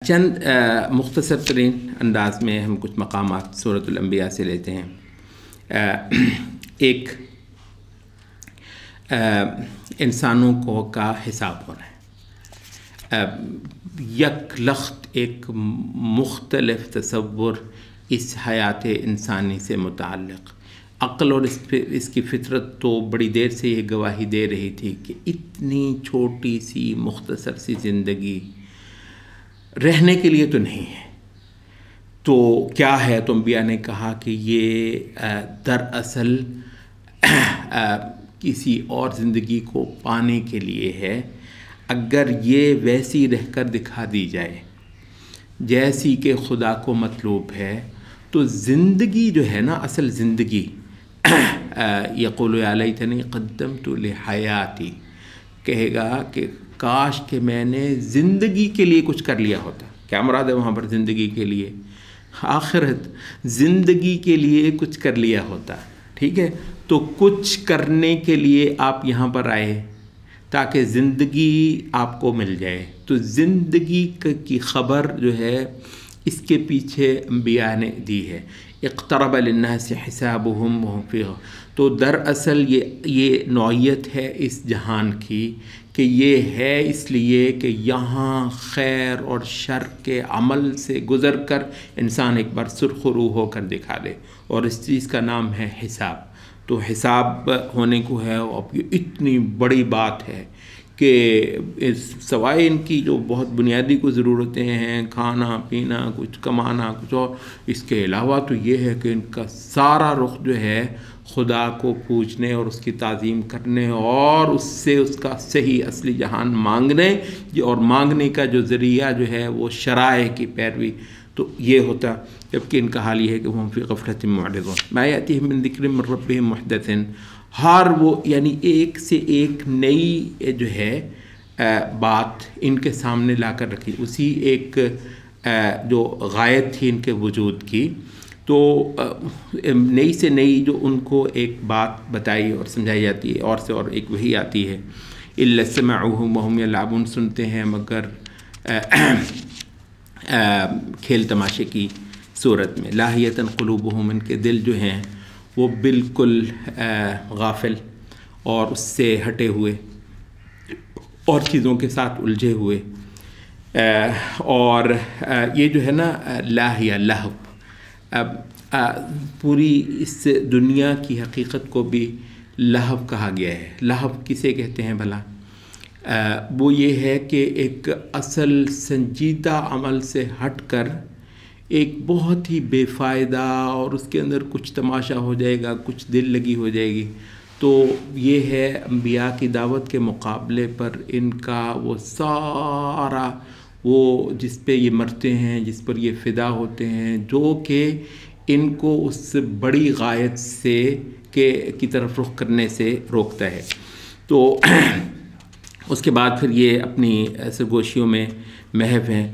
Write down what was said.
چند مختصر ترین انداز میں ہم کچھ مقامات سورۃ الانبیاء سے لیتے ہیں۔ ایک انسانوں کو کا حساب ہو رہا ہے، یک لخت ایک مختلف تصور اس حیات انسانی سے متعلق۔ عقل اور اس کی فطرت تو بڑی دیر سے یہ گواہی دے رہی تھی کہ اتنی چھوٹی سی مختصر سی زندگی رہنے کے لیے تو نہیں ہے، تو کیا ہے؟ تو انبیاء نے کہا کہ یہ دراصل کسی اور زندگی کو پانے کے لیے ہے۔ اگر یہ ویسی رہ کر دکھا دی جائے جیسی کہ خدا کو مطلوب ہے تو زندگی جو ہے نا، اصل زندگی یقول یا لیتنی قدمت لحیاتی، کہے گا کہ کاش کہ میں نے زندگی کے لیے کچھ کر لیا ہوتا۔ کیا مراد ہے وہاں پر زندگی کے لیے؟ آخرت، زندگی کے لیے کچھ کر لیا ہوتا، ٹھیک ہے؟ تو کچھ کرنے کے لیے آپ یہاں پر آئے تاکہ زندگی آپ کو مل جائے۔ تو زندگی کی خبر جو ہے اس کے پیچھے انبیاء نے دی ہے۔ اقترب للناس حسابهم وهم فی، تو دراصل یہ نوعیت ہے اس جہان کی کہ یہ ہے اس لیے کہ یہاں خیر اور شر کے عمل سے گزر کر انسان ایک بار سرخ رو ہو کر دکھا دے، اور اس چیز کا نام ہے حساب۔ تو حساب ہونے کو ہے، اب یہ اتنی بڑی بات ہے کہ سوائے ان کی جو بہت بنیادی کو ضرورتیں ہیں، کھانا پینا، کچھ کمانا، کچھ اور، اس کے علاوہ تو یہ ہے کہ ان کا سارا رخ جو ہے خدا کو پوجنے اور اس کی تعظیم کرنے اور اس سے اس کا صحیح اصلی جہان مانگنے، اور مانگنے کا جو ذریعہ جو ہے وہ شرائع کی پیروی، تو یہ ہوتا۔ جبکہ ان کا حال یہ ہے کہ ہم فی غفلۃ معرضون ما یأتیہم من ذکر من ربہم محدث، ہر وہ یعنی ایک سے ایک نئی جو ہے بات ان کے سامنے لا کر رکھی، اسی ایک جو غایت تھی ان کے وجود کی، تو نئی سے نئی جو ان کو ایک بات بتائی اور سمجھائی جاتی ہے، اور سے اور ایک وہی آتی ہے۔ الا سمعوه وهم يلعبون، سنتے ہیں مگر کھیل تماشے کی صورت میں۔ لاہیۃ قلوبهم، ان کے دل جو ہیں وہ بالکل غافل اور اس سے ہٹے ہوئے اور چیزوں کے ساتھ الجھے ہوئے، اور یہ جو ہے نا لاہیہ، لہو، پوری اس دنیا کی حقیقت کو بھی لہو کہا گیا ہے۔ لہو کسے کہتے ہیں بھلا؟ وہ یہ ہے کہ ایک اصل سنجیدہ عمل سے ہٹ کر ایک بہت ہی بے فائدہ، اور اس کے اندر کچھ تماشا ہو جائے گا، کچھ دل لگی ہو جائے گی، تو یہ ہے انبیاء کی دعوت کے مقابلے پر ان کا وہ سارا، وہ جس پہ یہ مرتے ہیں، جس پر یہ فدا ہوتے ہیں، جو کہ ان کو اس بڑی غایت سے کی طرف رخ کرنے سے روکتا ہے۔ تو اس کے بعد پھر یہ اپنی سرگوشیوں میں محو ہیں۔